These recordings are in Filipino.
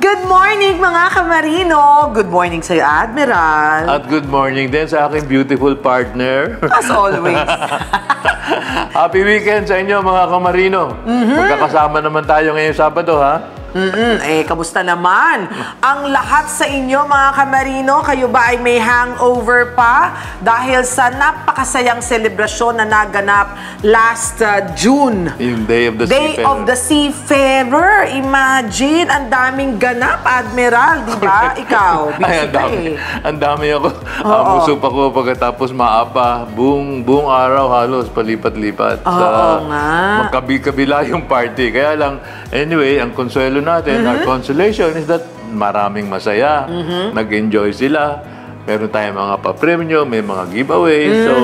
Good morning mga kamarino! Good morning sa'yo, Admiral. At good morning din sa aking beautiful partner. As always. Happy weekend sa inyo mga kamarino. Magkakasama naman tayo ngayong Sabado, ha? Kamusta naman? Ang lahat sa inyo mga kamarino, kayo ba ay may hangover pa? Dahil sa napakasayang selebrasyon na naganap last June. Yung Day of the Seafarer. Day of the Seafarer. Imagine, ang daming ganap, Admiral, di ba? Ikaw, busy ka eh. Ang dami ako. Busog ako pagkatapos maapa. Buong araw halos palipat-lipat. Oo nga. Magkabi-kabila yung party. Kaya lang, anyway, ang konsuelo natin, our consolation is that maraming masaya. Nag-enjoy sila. Meron tayong mga pa-premyo, may mga giveaways. So,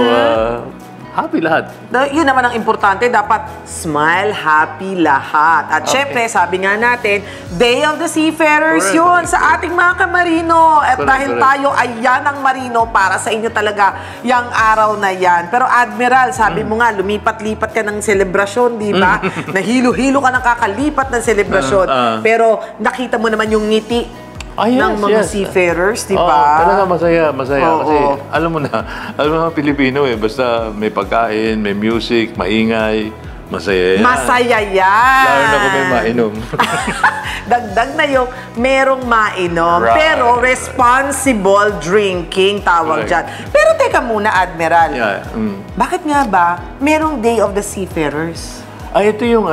happy lahat. Yun naman ang importante, dapat smile, happy lahat. At syempre, sabi nga natin, Day of the Seafarers yun sa ating mga kamarino. At dahil tayo ay yan ang marino, para sa inyo talaga yung araw na yan. Pero Admiral, sabi mo nga, lumipat-lipat ka ng selebrasyon, di ba? Nahilo-hilo ka ng kakalipat ng selebrasyon. Pero nakita mo naman yung ngiti ng mga seafarers, di ba? Talaga masaya. Kasi alam mo na Pilipino eh. Basta may pagkain, may music, maingay, masaya yan. Masaya yan! Lalo na kung may mainom. Dagdag na yung merong mainom. Right. Pero responsible drinking tawag dyan. Pero teka muna, Admiral. Bakit nga ba merong Day of the Seafarers? Ito yung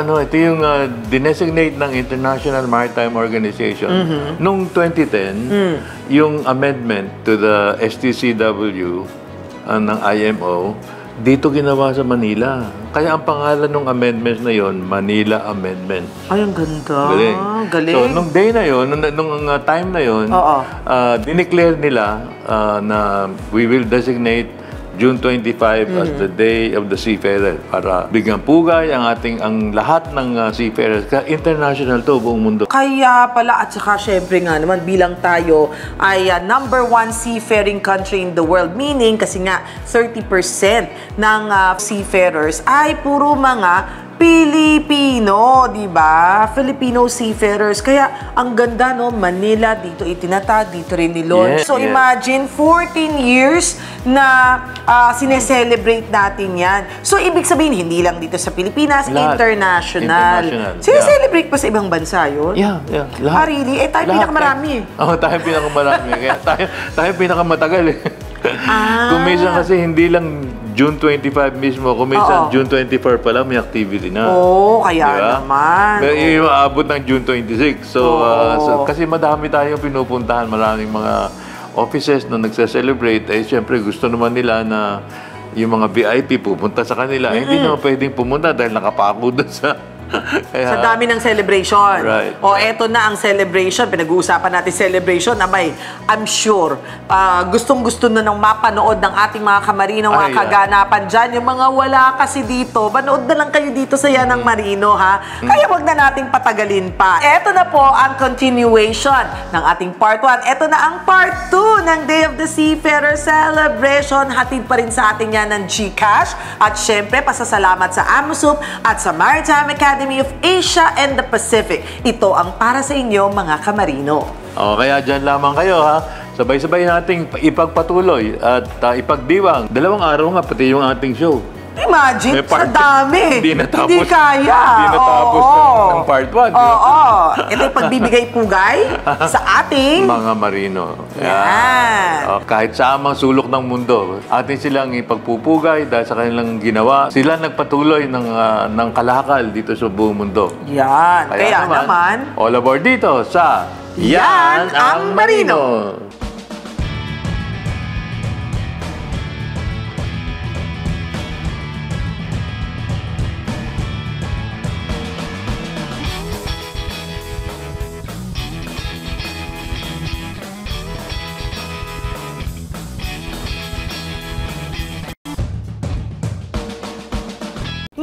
dinesignate ng International Maritime Organization. Noong 2010, yung amendment to the STCW ng IMO, dito ginawa sa Manila. Kaya ang pangalan ng amendments na yon, Manila Amendment. Ay, ang ganda. Galing. So, nung day na yon, nung time na yon, dineclare nila na we will designate June 25 as the Day of the Seafarer para bigyan pugay ang lahat ng seafarers. International to, buong mundo. Kaya pala, at saka syempre nga naman, bilang tayo ay #1 seafaring country in the world, meaning kasi nga 30% ng seafarers ay puro mga Pilipino, di ba? Filipino seafarers. Kaya ang ganda, no? Manila, dito itinatag, dito rin ni-launch. So imagine, 14 years na sineselebrate natin yan. So ibig sabihin, hindi lang dito sa Pilipinas, international. Sineselebrate pa sa ibang bansa yun? Yeah. Lahat. Really? Tayo pinakamarami. Tayo pinakamarami. Kaya tayo pinakamatagal eh. Kung minsan kasi hindi lang June 25 mismo, kung minsan June 24 pa lang may activity na. Kaya naman. May aabot ng June 26. So, kasi madami tayong pinupuntahan, maraming mga offices na nagse-celebrate. Siyempre gusto naman nila na yung mga VIP pupunta sa kanila. Hindi naman pwedeng pumunta dahil nakapako doon sa dami ng celebration. Right. Eto na ang celebration. Pinag-uusapan natin celebration. I'm sure, gustong-gusto na nang mapanood ng ating mga kamarino, mga kaganapan dyan. Yung mga wala kasi dito, manood na lang kayo dito sa Yanang Marino, ha? Kaya wag na nating patagalin pa. Eto na po ang continuation ng ating part 1. Eto na ang part 2 ng Day of the Seafarer Celebration. Hatid pa rin sa atin yan ng GCash. At syempre, pasasalamat sa AMOSUP at sa Maritime Academy of Asia and the Pacific. Ito ang para sa inyo, mga kamarino. Kaya dyan lamang kayo, ha? Sabay-sabay nating ipagpatuloy at ipagdiwang. 2 araw nga, pati yung ating show. Imagine, sa dami. Hindi natapos. Hindi kaya. Hindi natapos ng part 1. Ito yung pagbibigay pugay sa ating mga marino. Yan. Kahit sa amang sulok ng mundo, atin silang ipagpupugay dahil sa kanilang ginawa. Sila nagpatuloy ng kalakal dito sa buong mundo. Yan. Kaya naman, all aboard dito sa Yan ang Marino.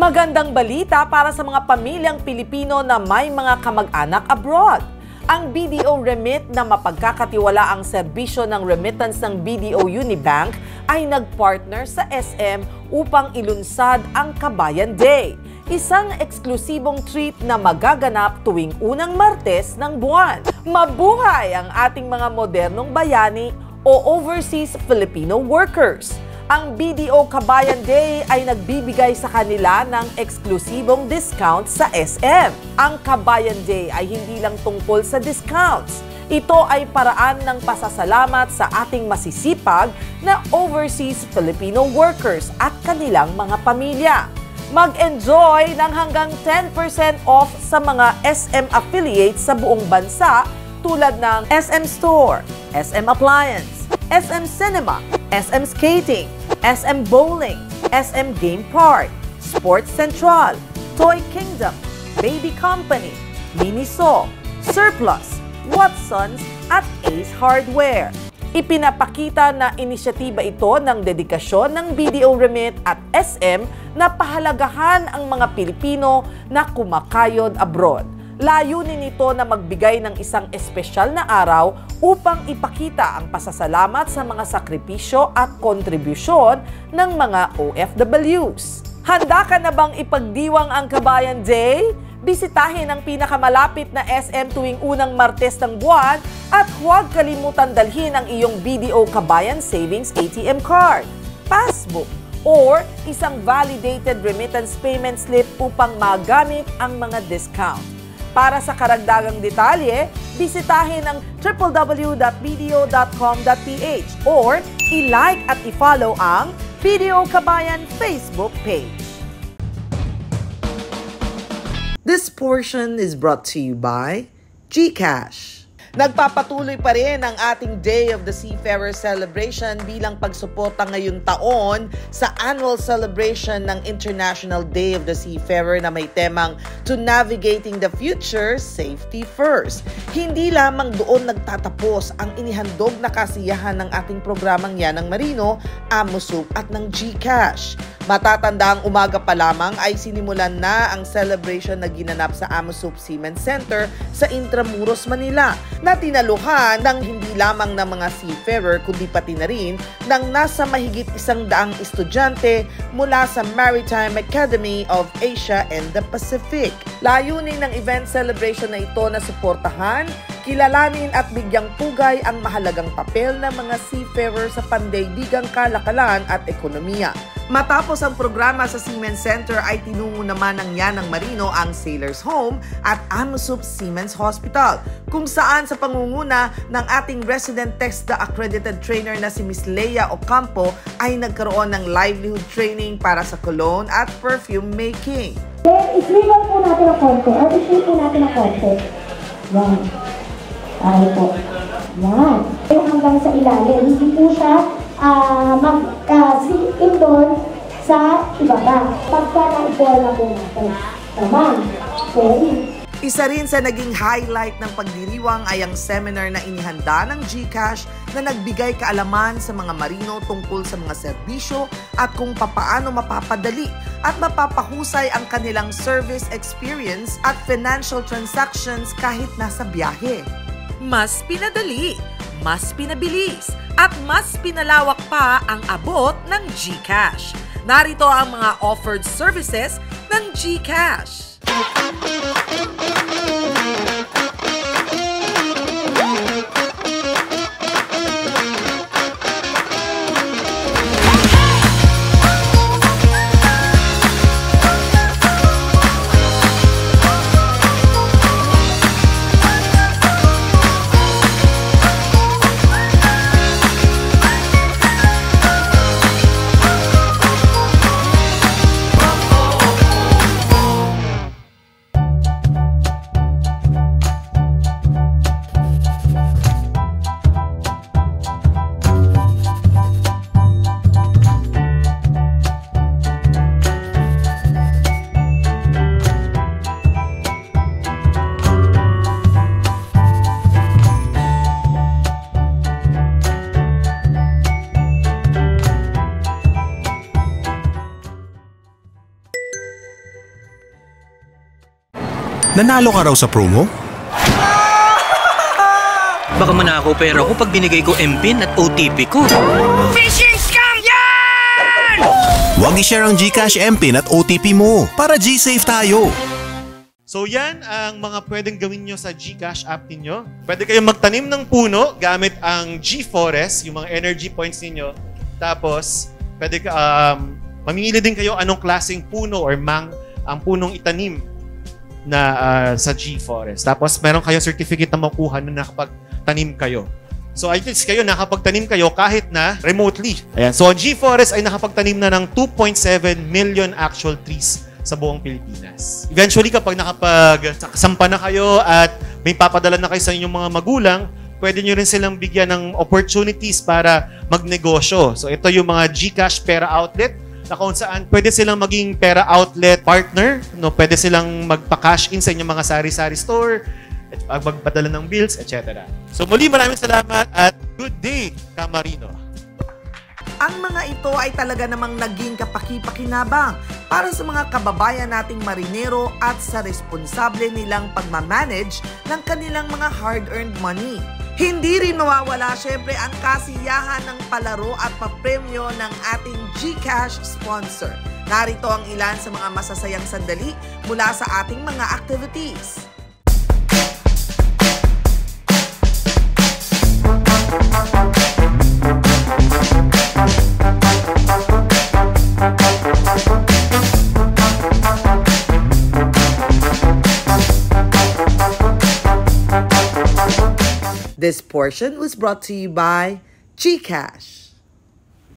magandang balita para sa mga pamilyang Pilipino na may mga kamag-anak abroad. Ang BDO Remit na mapagkakatiwalaang serbisyo ng remittance ng BDO Unibank ay nagpartner sa SM upang ilunsad ang Kabayan Day, isang eksklusibong treat na magaganap tuwing unang Martes ng buwan. Mabuhay ang ating mga modernong bayani o overseas Filipino workers. Ang BDO Kabayan Day ay nagbibigay sa kanila ng eksklusibong discount sa SM. Ang Kabayan Day ay hindi lang tungkol sa discounts. Ito ay paraan ng pasasalamat sa ating masisipag na overseas Filipino workers at kanilang mga pamilya. Mag-enjoy ng hanggang 10% off sa mga SM affiliates sa buong bansa tulad ng SM Store, SM Appliance, SM Cinema, SM Skating, SM Bowling, SM Game Park, Sports Central, Toy Kingdom, Baby Company, Miniso, Surplus, Watsons at Ace Hardware. Ipinapakita na inisyatiba ito ng dedikasyon ng BDO Remit at SM na pahalagahan ang mga Pilipino na kumakayod abroad. Layunin nito na magbigay ng isang espesyal na araw upang ipakita ang pasasalamat sa mga sakripisyo at kontribusyon ng mga OFWs. Handa ka na bang ipagdiwang ang Kabayan Day? Bisitahin ang pinakamalapit na SM tuwing unang Martes ng buwan at huwag kalimutan dalhin ang iyong BDO Kabayan Savings ATM card, passbook, or isang validated remittance payment slip upang magamit ang mga discount. Para sa karagdagang detalye, bisitahin ang www.bdo.com.ph or i-like at i-follow ang BDO Kabayan Facebook page. This portion is brought to you by GCash. Nagpapatuloy pa rin ang ating Day of the Seafarer celebration bilang pagsuporta ngayong taon sa annual celebration ng International Day of the Seafarer na may temang To Navigating the Future, Safety First. Hindi lamang doon nagtatapos ang inihandog na kasiyahan ng ating programang Yanang Marino, AMOSUP at ng GCash. Matatanda ang umaga pa lamang ay sinimulan na ang celebration na ginanap sa AMOSUP Seamen Center sa Intramuros, Manila na tinaluhan ng hindi lamang ng mga seafarer kundi pati na rin ng nasa mahigit 100 estudyante mula sa Maritime Academy of Asia and the Pacific. Layunin ng event celebration na ito na suportahan, kilalanin at bigyang pugay ang mahalagang papel ng mga seafarer sa pandaigdigang kalakalan at ekonomiya. Matapos ang programa sa Seamen Center ay tinungo naman ng Yanang Marino ang Sailor's Home at AMOSUP Seamen's Hospital, kung saan sa pangunguna ng ating resident TEXDA accredited trainer na si Miss Leia Ocampo ay nagkaroon ng livelihood training para sa cologne at perfume making. Then, i-swivel po natin ang konti or i-shape po natin ang konti. Yan. Ay po. Yan. Yung hanggang sa ilalim, hindi po siya mag-sink doon sa ibaba. Pagka na-i-pour na po natin. Naman. Okay. Isa rin sa naging highlight ng pagdiriwang ay ang seminar na inihanda ng GCash na nagbigay kaalaman sa mga marino tungkol sa mga serbisyo at kung papaano mapapadali at mapapahusay ang kanilang service experience at financial transactions kahit nasa biyahe. Mas pinadali, mas pinabilis, at mas pinalawak pa ang abot ng GCash. Narito ang mga offered services ng GCash. Nanalo ka raw sa promo? Baka manakaw pera ko pag binigay ko MPIN at OTP ko. Phishing scam yan! Huwag i-share ang GCash MPIN at OTP mo para G-Safe tayo. So yan ang mga pwedeng gawin nyo sa GCash app ninyo. Pwede kayong magtanim ng puno gamit ang G-Forest, yung mga energy points ninyo. Tapos, pwede mamili din kayo anong klaseng puno or ang punong itanim na sa G-Forest. Tapos, meron kayong certificate na makuha na nakapagtanim kayo. So, at least kayo, nakapagtanim kayo kahit na remotely. Ayan. So, ang G-Forest ay nakapagtanim na ng 2.7 million actual trees sa buong Pilipinas. Eventually, kapag nakapagsampa na kayo at may papadala na kayo sa inyong mga magulang, pwede nyo rin silang bigyan ng opportunities para magnegosyo. So, ito yung mga GCash Pera Outlet na kung saan pwede silang maging pera outlet partner. No? Pwede silang magpa-cash in sa inyong mga sari-sari store, magpadala ng bills, etc. So, muli maraming salamat at good day, Camarino. Ang mga ito ay talaga namang naging kapaki-pakinabang para sa mga kababayan nating marinero at sa responsable nilang pagmamanage ng kanilang mga hard-earned money. Hindi rin mawawala syempre ang kasiyahan ng palaro at papremyo ng ating GCash sponsor. Narito ang ilan sa mga masasayang sandali mula sa ating mga activities. This portion was brought to you by GCash.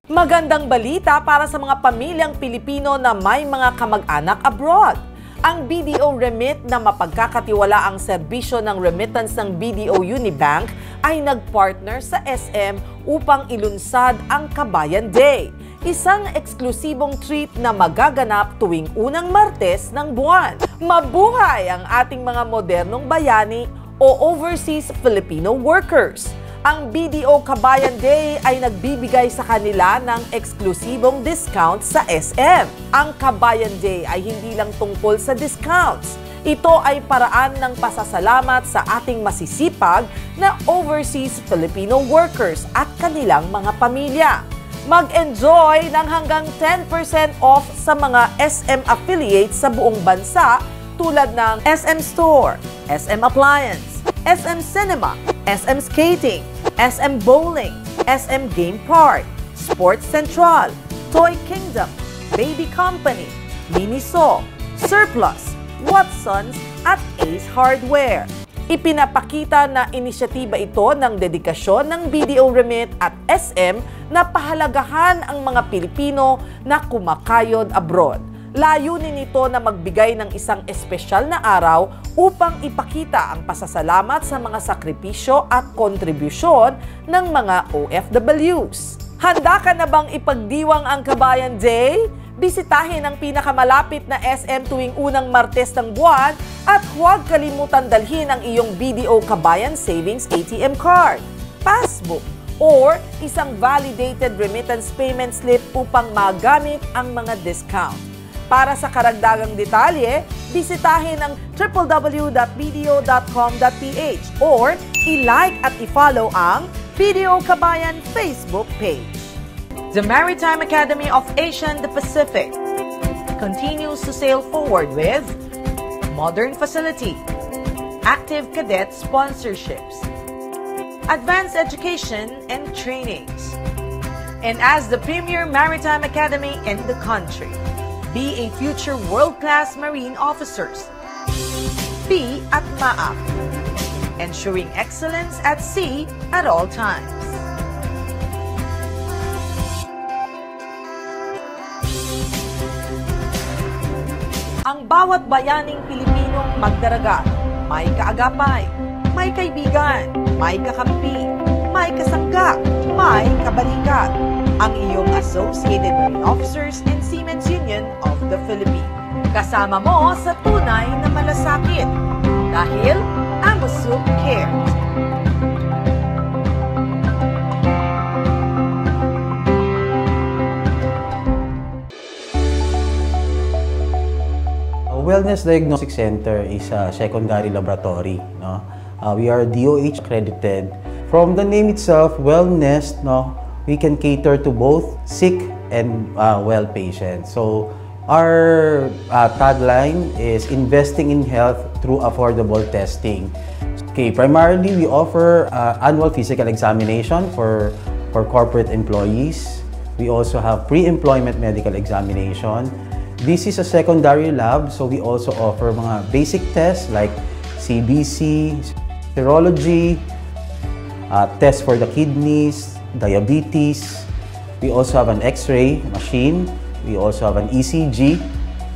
Magandang balita para sa mga pamilyang Pilipino na may mga kamag-anak abroad. Ang BDO Remit na mapagkakatiwalaang serbisyo ng remittance ng BDO Unibank ay nagpartner sa SM upang ilunsad ang Kabayan Day, isang eksklusibong treat na magaganap tuwing unang Martes ng buwan. Mabuhay ang ating mga modernong bayani o overseas Filipino workers. Ang BDO Kabayan Day ay nagbibigay sa kanila ng eksklusibong discount sa SM. Ang Kabayan Day ay hindi lang tungkol sa discounts. Ito ay paraan ng pasasalamat sa ating masisipag na overseas Filipino workers at kanilang mga pamilya. Mag-enjoy ng hanggang 10% off sa mga SM affiliates sa buong bansa tulad ng SM Store, SM Appliance, SM Cinema, SM Skating, SM Bowling, SM Game Park, Sports Central, Toy Kingdom, Baby Company, Miniso, Surplus, Watsons at Ace Hardware. Ipinapakita na inisyatiba ito ng dedikasyon ng BDO Remit at SM na pahalagahan ang mga Pilipino na kumakayod abroad. Layunin nito na magbigay ng isang espesyal na araw upang ipakita ang pasasalamat sa mga sakripisyo at kontribusyon ng mga OFWs. Handa ka na bang ipagdiwang ang Kabayan Day? Bisitahin ang pinakamalapit na SM tuwing unang Martes ng buwan at huwag kalimutan dalhin ang iyong BDO Kabayan Savings ATM card, passbook, or isang validated remittance payment slip upang magamit ang mga discount. Para sa karagdagang detalye, bisitahin ang www.bdo.com.ph or i-like at i-follow ang BDO Kabayan Facebook page. The Maritime Academy of Asia and the Pacific continues to sail forward with modern facility, active cadet sponsorships, advanced education and trainings, and as the premier maritime academy in the country, be a future world-class marine officers. Be at MAAP, ensuring excellence at sea at all times. Ang bawat bayaning Pilipinong magdaragat, may kaagapay, may kaibigan, may kakampi, may kasangga, may kabalikat. Ang iyong Associated Marine Officers and Seamen's Union of the Philippines. Kasama mo sa tunay na malasakit. Dahil AMUSUP cares. Wellness Diagnostic Center is a secondary laboratory. No? We are DOH accredited. From the name itself, wellness, no, we can cater to both sick and well patients. So, Our tagline is investing in health through affordable testing. Okay, primarily we offer annual physical examination for corporate employees. We also have pre-employment medical examination. This is a secondary lab, so we also offer mga basic tests like CBC, serology, tests for the kidneys, diabetes. We also have an X-ray machine. We also have an ECG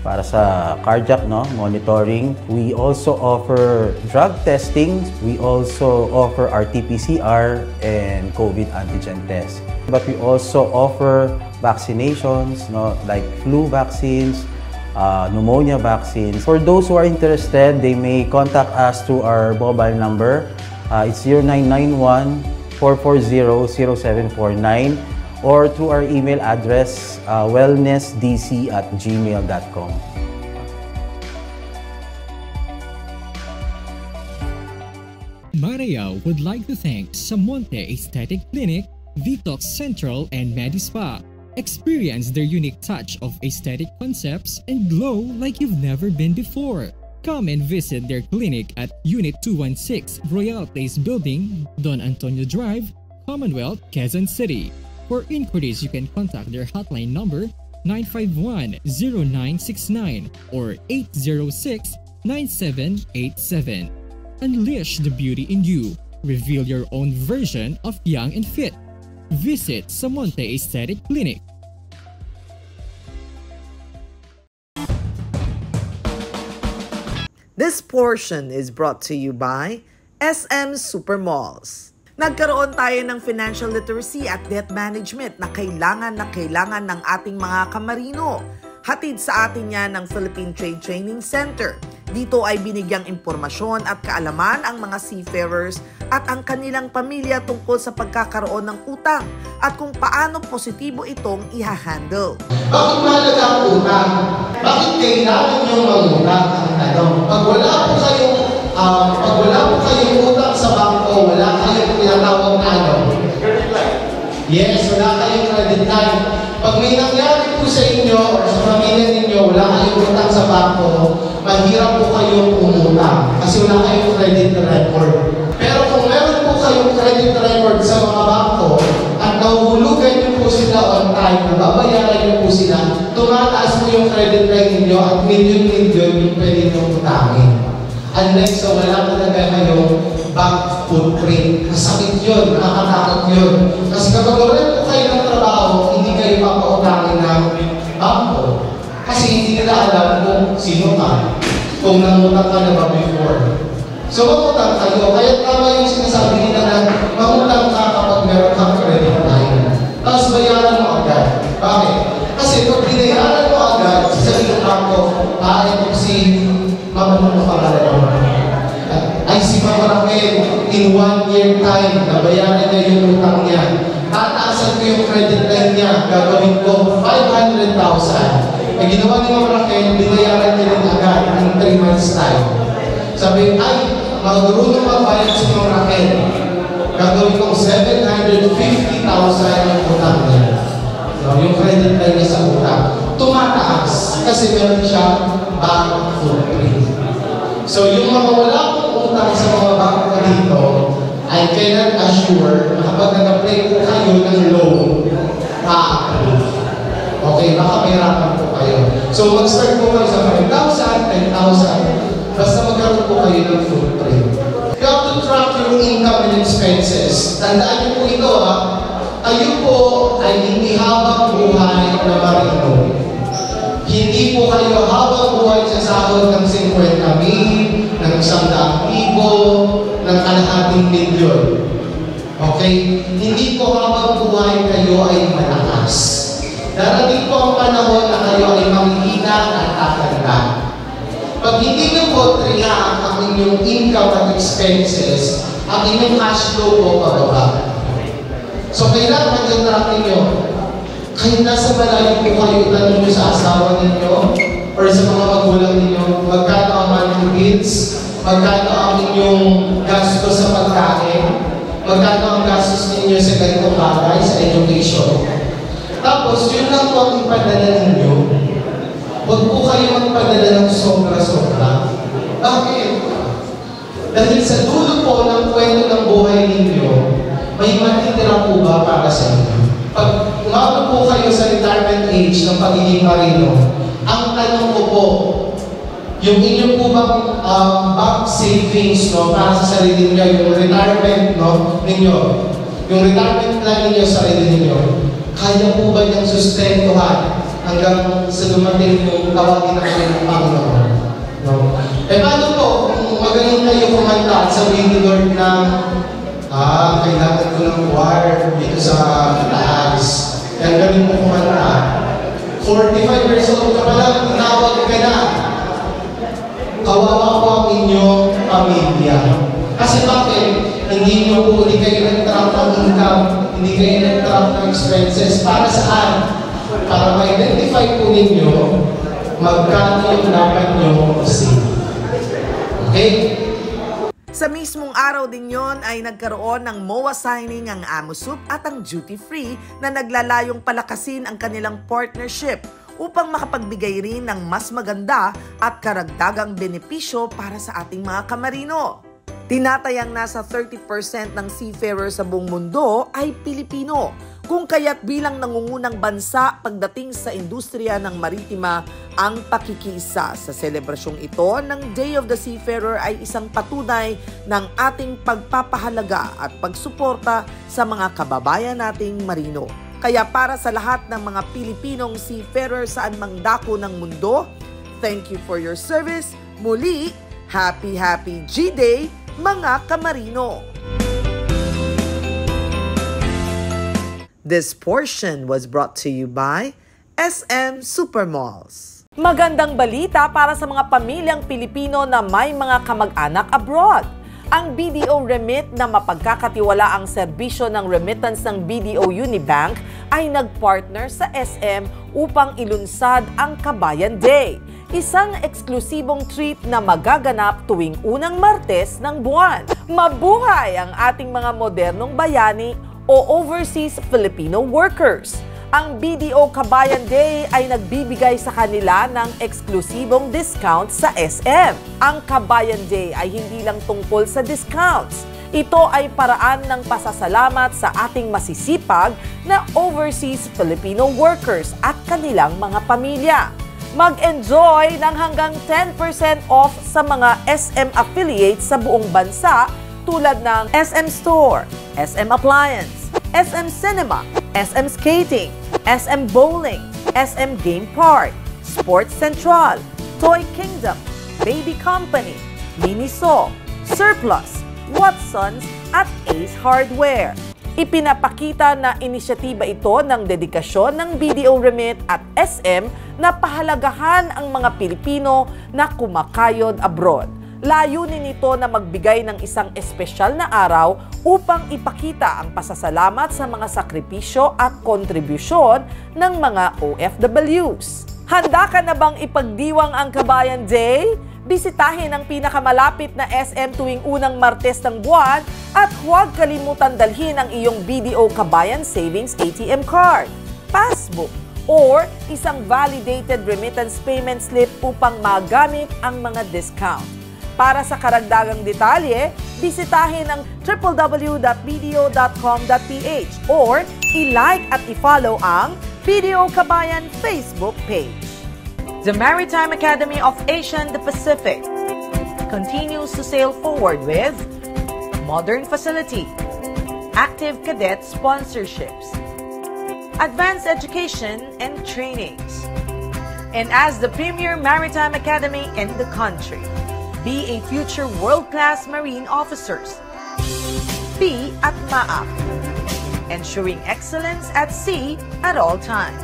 para sa cardiac monitoring. We also offer drug testing. We also offer RT-PCR and COVID antigen tests. But we also offer vaccinations, like flu vaccines, pneumonia vaccines. For those who are interested, they may contact us through our mobile number. It's 0991-440-0749 or through our email address, wellnessdc@gmail.com. Mariao would like to thank Samonte Aesthetic Clinic, Detox Central, and Medispa. Experience their unique touch of aesthetic concepts and glow like you've never been before. Come and visit their clinic at Unit 216 Royal Place Building, Don Antonio Drive, Commonwealth, Quezon City. For inquiries, you can contact their hotline number 951-0969 or 806-9787. Unleash the beauty in you. Reveal your own version of young and fit. Visit Samonte Aesthetic Clinic. This portion is brought to you by SM Supermalls. Nagkaroon tayo ng financial literacy at debt management na kailangan ng ating mga kamarino. Hatid sa atin yan ng Philippine Trade Training Center. Dito ay binigyang impormasyon at kaalaman ang mga seafarers at ang kanilang pamilya tungkol sa pagkakaroon ng utang at kung paano positibo itong ihahandle. Bakit mahalaga ang utang? Bakit kailangan nyo mangutang ang tanong? Pag wala po kayong utang sa bangko, wala kayong tinatawag na yes, wala kayong credit line. Pag may nangyari po sa inyo o sa pamilya ninyo, wala kayong utang sa bangko, mahirap po kayong umutang kasi wala kayong credit record. Pero kung meron po kayong credit record sa mga bangko at nahuhulugan nyo po sila on time, nababayaran nyo po sila, tumataas po yung credit line ninyo at milyon-milyon yung pwede nyo utangin. Unlike sa wala talaga kayong bank footprint. Masakit yun, nakakatakot yun. Kasi kapag wala po kayo ng trabaho, hindi kayo papautangin ng bangko. Kasi hindi nila alam kung sino ka, kung nangutang ka na ba before. So mangutang kayo, kaya tama yung sinasabi nila na mangutang ka kapag meron kang credit line. Tapos bayaran mo agad. Bakit? Kasi pag binayaran mo agad, sasabihin ng bangko, ito si Mama pangalan mo. Ay si Mama Raquel, in 1 year time, nabayaran niya yung utang niya. Tataasan ko yung credit line niya, gagawin ko 500,000. Ay ginawa ni Mama Raquel, binayaran niya rin agad in 3 months time. Sabi, ay, magurunong magbayad si Mama Raquel. Gagawin ko 750,000 yung utang niya. So, yung credit line niya sa utang. Tumataas kasi meron siya bank footprint. So, yung mga wala pong utang sa mga bangko dito, I cannot assure na kapag nag-apply po kayo ng loan, ma-approve. Okay, baka mahirapan po kayo. So, mag-start po kayo sa 5,000, 10,000, basta magkaroon po kayo ng footprint. You have to track your income and expenses. Tandaan niyo po ito, Tayo po ay hindi habang buhay na marino. Hindi po kayo habang buhay sa sahod ng 50,000, ng 100,000, ng kalahating milyon. Okay? Hindi po habang buhay kayo ay malakas. Darating po ang panahon na kayo ay manghihina at tatanda. Pag hindi nyo po triyak ang inyong income at expenses, ang inyong cash flow po pababa. So kailangan yung track ninyo. Kahit nasa malayo po kayo, itanong nyo sa asawa ninyo or sa mga magulang ninyo, magkano ang monthly bills, magkano ang inyong gastos sa pagkain, magkano ang gastos ninyo sa ganitong bagay, sa education. Tapos, yun lang po ang ipadala ninyo. huwag po kayo magpadala ng sobra-sobra. Bakit? Dahil sa dulo po ng kwento ng buhay ninyo, may matitira po ba para sa inyo? Pag umabot po kayo sa retirement age ng pagiging marino, ang tanong ko po, yung inyo po bang bank savings para sa sarili ninyo, yung retirement ninyo, yung retirement plan ninyo sa sarili ninyo, kaya po ba niyang sustentuhan hanggang sa dumating yung tawagin ng kanyang Panginoon? Eh paano po kung magaling kayo kumanta at sabihin ni Lord na kailangan ko ng choir dito sa taas. Kaya galing mo kumanta. 45 years old ka pa lang, tinawag ka na. Kawawa po ang inyong pamilya. Kasi bakit? Hindi kayo nag-trap ng income, hindi kayo nag-trap ng expenses. Para saan? Para ma-identify po ninyo magkano yung dapat nyo save. Okay? Sa mismong araw din yon ay nagkaroon ng MOA signing ang Amosup at ang Duty Free na naglalayong palakasin ang kanilang partnership upang makapagbigay rin ng mas maganda at karagdagang benepisyo para sa ating mga kamarino. Tinatayang nasa 30% ng seafarer sa buong mundo ay Pilipino, kung kaya't bilang nangungunang bansa pagdating sa industriya ng maritima ang pakikiisa sa selebrasyong ito ng Day of the Seafarer ay isang patunay ng ating pagpapahalaga at pagsuporta sa mga kababayan nating marino. Kaya para sa lahat ng mga Pilipinong seafarer saan mang dako ng mundo, thank you for your service. Muli, happy G-Day mga kamarino! This portion was brought to you by SM Supermalls. Magandang balita para sa mga pamilyang Pilipino na may mga kamag-anak abroad. Ang BDO Remit na mapagkakatiwala ang serbisyo ng remittance ng BDO Unibank ay nagpartner sa SM upang ilunsad ang Kabayan Day. Isang eksklusibong treat na magaganap tuwing unang Martes ng buwan. Mabuhay ang ating mga modernong bayani o overseas Filipino workers. Ang BDO Kabayan Day ay nagbibigay sa kanila ng eksklusibong discount sa SM. Ang Kabayan Day ay hindi lang tungkol sa discounts. Ito ay paraan ng pasasalamat sa ating masisipag na overseas Filipino workers at kanilang mga pamilya. Mag-enjoy ng hanggang 10% off sa mga SM affiliates sa buong bansa tulad ng SM Store, SM Appliance, SM Cinema, SM Skating, SM Bowling, SM Game Park, Sports Central, Toy Kingdom, Baby Company, Miniso, Surplus, Watsons at Ace Hardware. Ipinapakita na inisyatiba ito ng dedikasyon ng BDO Remit at SM na pahalagahan ang mga Pilipino na kumakayod abroad. Layunin nito na magbigay ng isang espesyal na araw upang ipakita ang pasasalamat sa mga sakripisyo at kontribusyon ng mga OFWs. Handa ka na bang ipagdiwang ang Kabayan Day? Bisitahin ang pinakamalapit na SM tuwing unang Martes ng buwan at huwag kalimutan dalhin ang iyong BDO Kabayan Savings ATM card, passbook, or isang validated remittance payment slip upang magamit ang mga discount. Para sa karagdagang detalye, bisitahin ang www.bdo.com.ph or i-like at i-follow ang BDO Kabayan Facebook page. The Maritime Academy of Asia and the Pacific continues to sail forward with modern facility, active cadet sponsorships, advanced education and trainings. And as the premier maritime academy in the country, be a future world-class marine officers. Be at MAAP, ensuring excellence at sea at all times.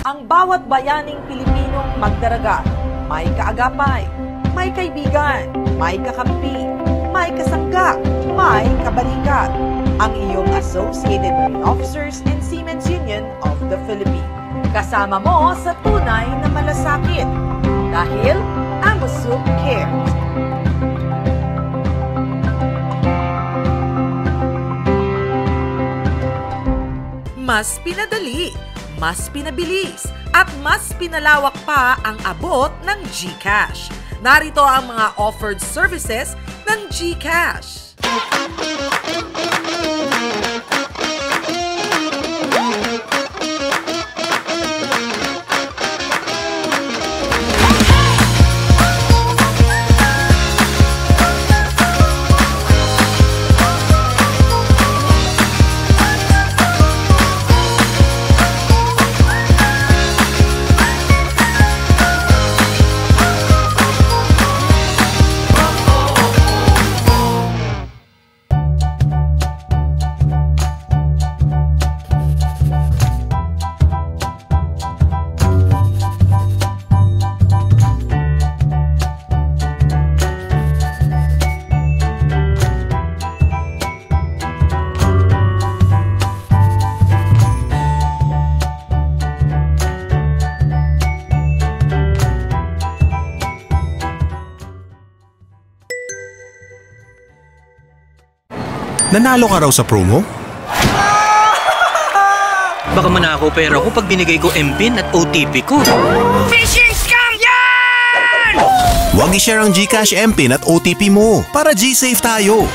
Ang bawat bayaning Pilipinong magdaragat, may kaagapay, may kaibigan, may kakampi, may kasangga, may kabalikat. Ang iyong Associated Marine Officers and Seamen's Union of the Philippines. Kasama mo sa tunay na malasakit dahil Amosup cares. mas pinadali, mas pinabilis, at mas pinalawak pa ang abot ng GCash. Narito ang mga offered services ng GCash. Nanalo ka raw sa promo? Baka manakaw pera ko pag binigay ko MPIN at OTP ko. Phishing scam yan! Huwag i-share ang GCash, MPIN at OTP mo para G-Safe tayo.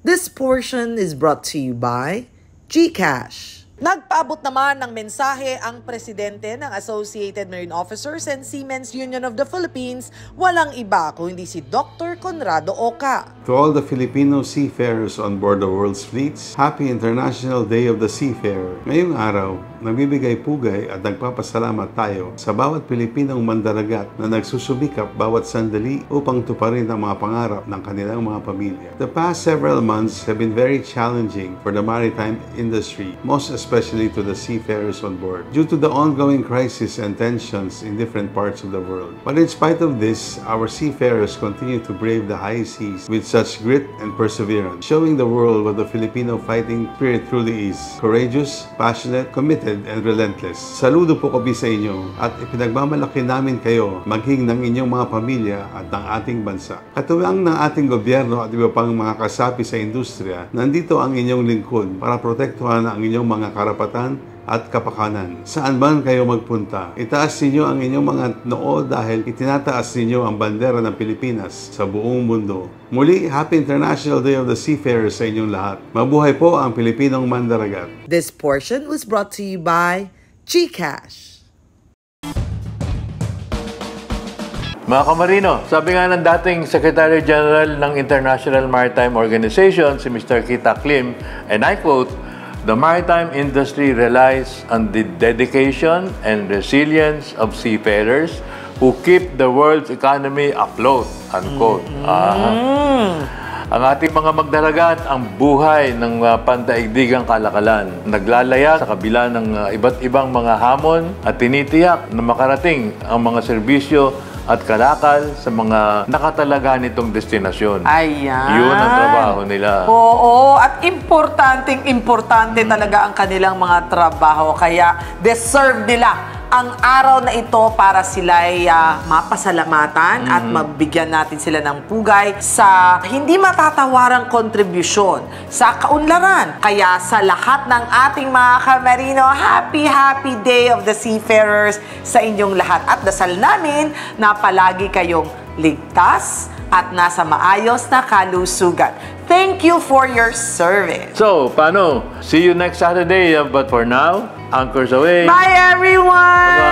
This portion is brought to you by GCash. Nagpaabot naman ng mensahe ang presidente ng Associated Marine Officers and Seamen's Union of the Philippines, walang iba kundi si Dr. Conrado Oca. To all the Filipino seafarers on board the world's fleets, Happy International Day of the Seafarer. Ngayong araw, nagbibigay pugay at nagpapasalamat tayo sa bawat Pilipinong mandaragat na nagsusubikap bawat sandali upang tuparin ang mga pangarap ng kanilang mga pamilya. The past several months have been very challenging for the maritime industry, most especially to the seafarers on board, due to the ongoing crisis and tensions in different parts of the world. But in spite of this, our seafarers continue to brave the high seas with such grit and perseverance, showing the world what the Filipino fighting spirit truly is: courageous, passionate, committed, and relentless. Saludo po kami sa inyo at ipinagmamalaki namin kayo maging ng inyong mga pamilya at ng ating bansa. Katuwang ng ating gobyerno at iba pang mga kasapi sa industriya, nandito ang inyong lingkod para protektuhan ang inyong mga karapatan at kapakanan. Saan man kayo magpunta, itaas ninyo ang inyong mga noo dahil itinataas ninyo ang bandera ng Pilipinas sa buong mundo. Muli, Happy International Day of the Seafarer sa inyong lahat. Mabuhay po ang Pilipinong mandaragat. This portion was brought to you by GCash. Mga kamarino, sabi nga ng dating Secretary General ng International Maritime Organization, si Mr. Kita Klim, and I quote, "The maritime industry relies on the dedication and resilience of seafarers who keep the world's economy afloat." Unquote. Ang ating mga magdaragat ang buhay ng pandaigdigang kalakalan. Naglalaya sa kabila ng iba't ibang mga hamon at tinitiyak na makarating ang mga serbisyo at kalakal sa mga nakatalaga nitong destinasyon. Ayan. Yun ang trabaho nila. Oo, at importante talaga ang kanilang mga trabaho. Kaya deserve nila ang araw na ito para sila ay mapasalamatan at mabigyan natin sila ng pugay sa hindi matatawarang kontribusyon sa kaunlaran. Kaya sa lahat ng ating mga kamarino, happy Day of the Seafarers sa inyong lahat. At dasal namin na palagi kayong ligtas at nasa maayos na kalusugan. Thank you for your service. So, paano? See you next Saturday. But for now, anchors away. Bye, everyone! Bye-bye.